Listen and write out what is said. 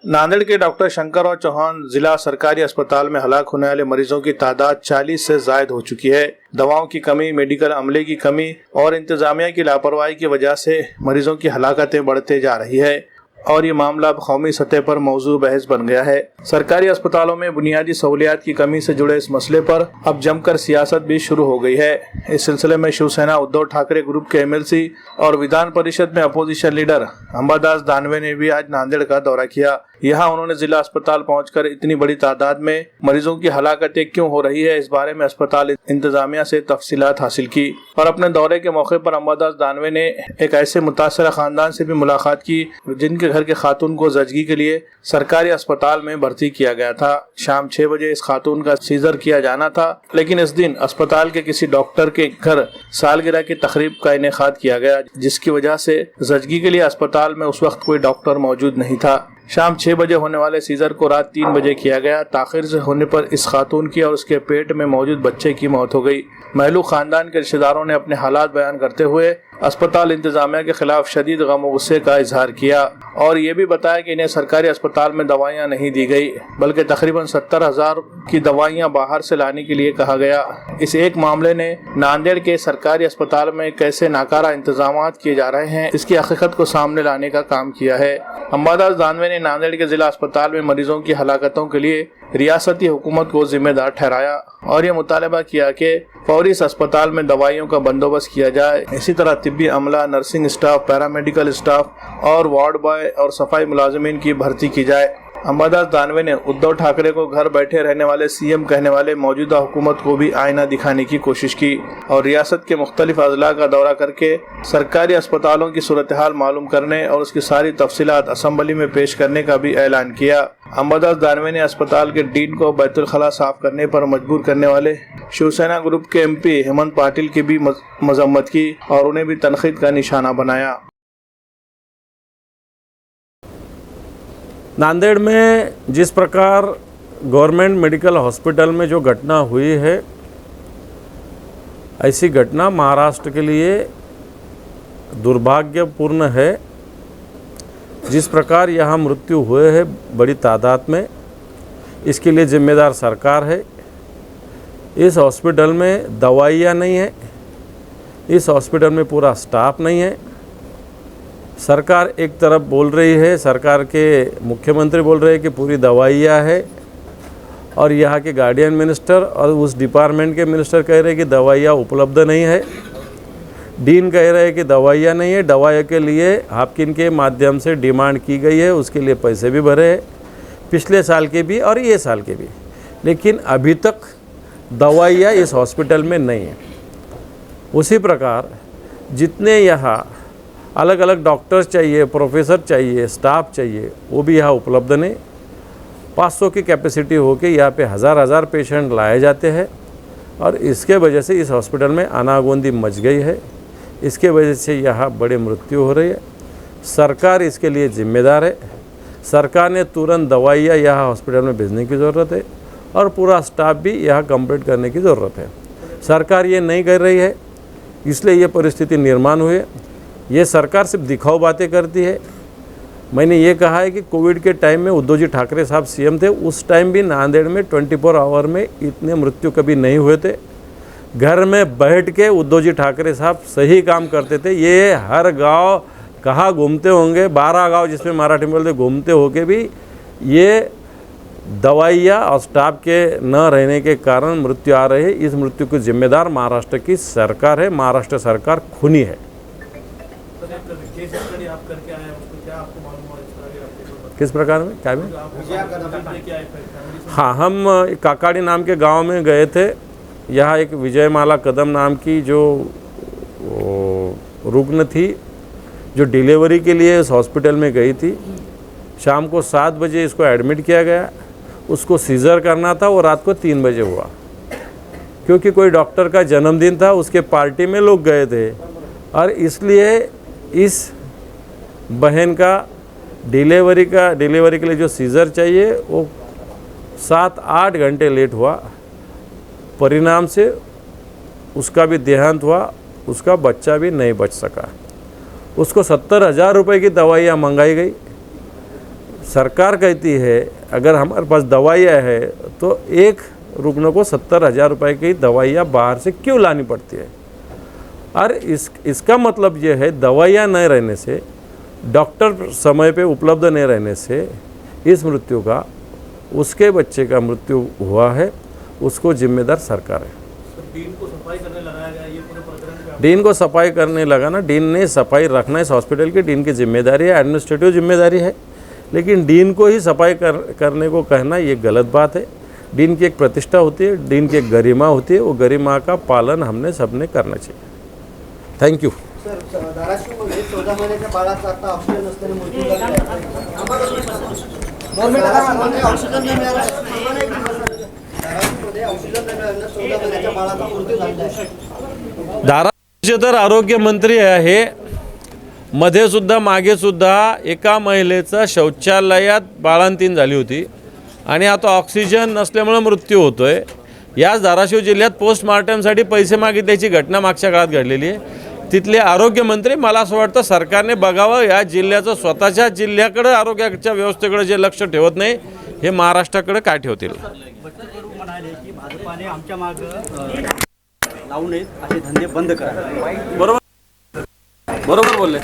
नांदेड़ के डॉक्टर शंकरराव चौहान जिला सरकारी अस्पताल में हलाक होने वाले मरीजों की तादाद 40 से जायद हो चुकी है। दवाओं की कमी, मेडिकल अमले की कमी और इंतजामिया की लापरवाही की वजह से मरीजों की हलाकतें बढ़ते जा रही है और ये मामला अब कौमी सतह पर मौजू बहस बन गया है। सरकारी अस्पतालों में बुनियादी सहूलियात की कमी से जुड़े इस मसले पर अब जमकर सियासत भी शुरू हो गई है। इस सिलसिले में शिवसेना उद्धव ठाकरे ग्रुप के एमएलसी और विधान परिषद में अपोजिशन लीडर अंबादास दानवे ने भी आज नांदेड़ का दौरा किया। यहाँ उन्होंने जिला अस्पताल पहुंचकर इतनी बड़ी तादाद में मरीजों की हलाकतें क्यों हो रही है, इस बारे में अस्पताल इंतजामिया से तफसीलात हासिल की और अपने दौरे के मौके पर अंबादास दानवे ने एक ऐसे मुतासरा खानदान से भी मुलाकात की जिनके घर के खातून को जजगी के लिए सरकारी अस्पताल में भर्ती किया गया था। शाम 6 बजे इस खातून का सीजर किया जाना था, लेकिन इस दिन अस्पताल के किसी डॉक्टर के घर सालगिरह की तकरीब का इनेकाद किया गया, जिसकी वजह से जजगी के लिए अस्पताल में उस वक्त कोई डॉक्टर मौजूद नहीं था। शाम 6 बजे होने वाले सीजर को रात 3 बजे किया गया। ताखिर से होने पर इस खातून की और उसके पेट में मौजूद बच्चे की मौत हो गई। महलू खानदान के रिश्तेदारों ने अपने हालात बयान करते हुए अस्पताल इंतजामिया के खिलाफ शदीद गम और गुस्से का इजहार किया और ये भी बताया कि इन्हें सरकारी अस्पताल में दवाइयां नहीं दी गई, बल्कि तकरीबन 70,000 की दवाइयां बाहर से लाने के लिए कहा गया। इस एक मामले ने नांदेड़ के सरकारी अस्पताल में कैसे नाकारा इंतजाम किए जा रहे हैं, इसकी हकीकत को सामने लाने का काम किया है। अंबादास दानवे ने नांदेड़ के जिला अस्पताल में मरीजों की हलाकतों के लिए रियासती हुकूमत को जिम्मेदार ठहराया और ये मुतालबा किया कि फौरी इस अस्पताल में दवाइयों का बंदोबस्त किया जाए। इसी तरह तिब्बी अमला, नर्सिंग स्टाफ, पैरामेडिकल स्टाफ और वार्ड बॉय और सफाई मुलाजिमीन की भर्ती की जाए। अंबादास दानवे ने उद्धव ठाकरे को घर बैठे रहने वाले सीएम कहने वाले मौजूदा हुकूमत को भी आईना दिखाने की कोशिश की और रियासत के मुख्तलिफ अजला का दौरा करके सरकारी अस्पतालों की सूरत हाल मालूम करने और उसकी सारी तफसीलात असम्बली में पेश करने का भी ऐलान किया। अंबादास दानवे ने अस्पताल के डीन को बैतुल खला साफ करने पर मजबूर करने वाले शिवसेना ग्रुप के एमपी हेमंत पाटिल की भी मजम्मत की और उन्हें भी तनकीद का निशाना बनाया। नांदेड़ में जिस प्रकार गवर्नमेंट मेडिकल हॉस्पिटल में जो घटना हुई है, ऐसी घटना महाराष्ट्र के लिए दुर्भाग्यपूर्ण है। जिस प्रकार यहाँ मृत्यु हुए हैं बड़ी तादाद में, इसके लिए जिम्मेदार सरकार है। इस हॉस्पिटल में दवाइयाँ नहीं है, इस हॉस्पिटल में पूरा स्टाफ नहीं है। सरकार एक तरफ बोल रही है, सरकार के मुख्यमंत्री बोल रहे हैं कि पूरी दवाइयाँ है और यहाँ के गार्डियन मिनिस्टर और उस डिपार्टमेंट के मिनिस्टर कह रहे हैं कि दवाइयाँ उपलब्ध नहीं है। डीन कह रहे हैं कि दवाइयाँ नहीं है, दवाइयों के लिए हापकिन के माध्यम से डिमांड की गई है, उसके लिए पैसे भी भरे हैं, पिछले साल के भी और ये साल के भी, लेकिन अभी तक दवाइयाँ इस हॉस्पिटल में नहीं है। उसी प्रकार जितने यहाँ अलग अलग डॉक्टर्स चाहिए, प्रोफेसर चाहिए, स्टाफ चाहिए, वो भी यहाँ उपलब्ध नहीं। 500 की कैपेसिटी होके यहाँ पे हज़ार पेशेंट लाए जाते हैं और इसके वजह से इस हॉस्पिटल में आनागोंदी मच गई है। इसके वजह से यहाँ बड़ी मृत्यु हो रही है। सरकार इसके लिए जिम्मेदार है। सरकार ने तुरंत दवाइयाँ यहाँ हॉस्पिटल में भेजने की ज़रूरत है और पूरा स्टाफ भी यहाँ कंप्लीट करने की ज़रूरत है। सरकार ये नहीं कर रही है, इसलिए ये परिस्थिति निर्माण हुई है। ये सरकार सिर्फ दिखाऊ बातें करती है। मैंने ये कहा है कि कोविड के टाइम में उद्धव जी ठाकरे साहब सीएम थे, उस टाइम भी नांदेड़ में 24 आवर में इतने मृत्यु कभी नहीं हुए थे। घर में बैठ के उद्धव जी ठाकरे साहब सही काम करते थे। ये हर गांव कहाँ घूमते होंगे, 12 गांव जिसमें मराठी बोलते घूमते होके भी ये दवाइयाँ और स्टाफ के न रहने के कारण मृत्यु आ रही है। इस मृत्यु की जिम्मेदार महाराष्ट्र की सरकार है। महाराष्ट्र सरकार खूनी है। किस प्रकार में, क्या में? हाँ, हम काकाड़ी नाम के गांव में गए थे। यहाँ एक विजयमाला कदम नाम की जो रुग्ण थी, जो डिलीवरी के लिए इस हॉस्पिटल में गई थी। शाम को 7 बजे इसको एडमिट किया गया। उसको सीजर करना था, वो रात को 3 बजे हुआ, क्योंकि कोई डॉक्टर का जन्मदिन था, उसके पार्टी में लोग गए थे और इसलिए इस बहन का डिलीवरी के लिए जो सीजर चाहिए वो 7-8 घंटे लेट हुआ। परिणाम से उसका भी देहांत हुआ, उसका बच्चा भी नहीं बच सका। उसको 70,000 रुपये की दवाइयाँ मंगाई गई। सरकार कहती है अगर हमारे पास दवाइयाँ है तो एक रुग्ण को 70,000 रुपये की दवाइयाँ बाहर से क्यों लानी पड़ती है। और इसका मतलब ये है दवाइयाँ नहीं रहने से, डॉक्टर समय पे उपलब्ध नहीं रहने से इस मृत्यु का, उसके बच्चे का मृत्यु हुआ है, उसको जिम्मेदार सरकार है। डीन को सफाई करने लगाया गया, ये पूरे प्रकरण में डीन को सफाई करने लगा ना, डीन ने सफाई रखना इस हॉस्पिटल की डीन की जिम्मेदारी है, एडमिनिस्ट्रेटिव जिम्मेदारी है, लेकिन डीन को ही सफाई करने को कहना ये गलत बात है। डीन की एक प्रतिष्ठा होती है, डीन की एक गरिमा होती है, वो गरिमा का पालन हमने सबने करना चाहिए। थँक्यू। सर, धाराशिवमध्ये 14 महिन्याच्या बाळाचा आता ऑक्सिजन नसल्याने मृत्यू झाला आहे. धाराशिवमध्ये ऑक्सिजन नाही मिळाला. धाराशिवमध्ये ऑक्सिजन नाही मिळाल्याने 14 महिन्याच्या बाळाचा मृत्यू झाला आहे. धाराशिवचे तर आरोग्यमंत्री आहे, मध्ये सुद्धा मागे सुद्धा एका महिलेचं शौचालयात बाळंतीण झाली होती आणि आता ऑक्सिजन नसल्यामुळे मृत्यू होतोय। याच धाराशिव जिल्ह्यात पोस्टमार्टमसाठी पैसे मागितल्याची घटना मागच्या काळात घडलेली आहे। तिथले आरोग्यमंत्री, मला असं वाटतं सरकारने बघावं, या जिल्ह्याचं स्वतःच्या जिल्ह्याकडे आरोग्याच्या व्यवस्थेकडे जे लक्ष ठेवत नाही हे महाराष्ट्राकडे काय ठेवतील। बच्चू म्हणाले की भाजपाने आमच्या मागं लावू नयेत, असे धंदे बंद करा। बरोबर बोलले।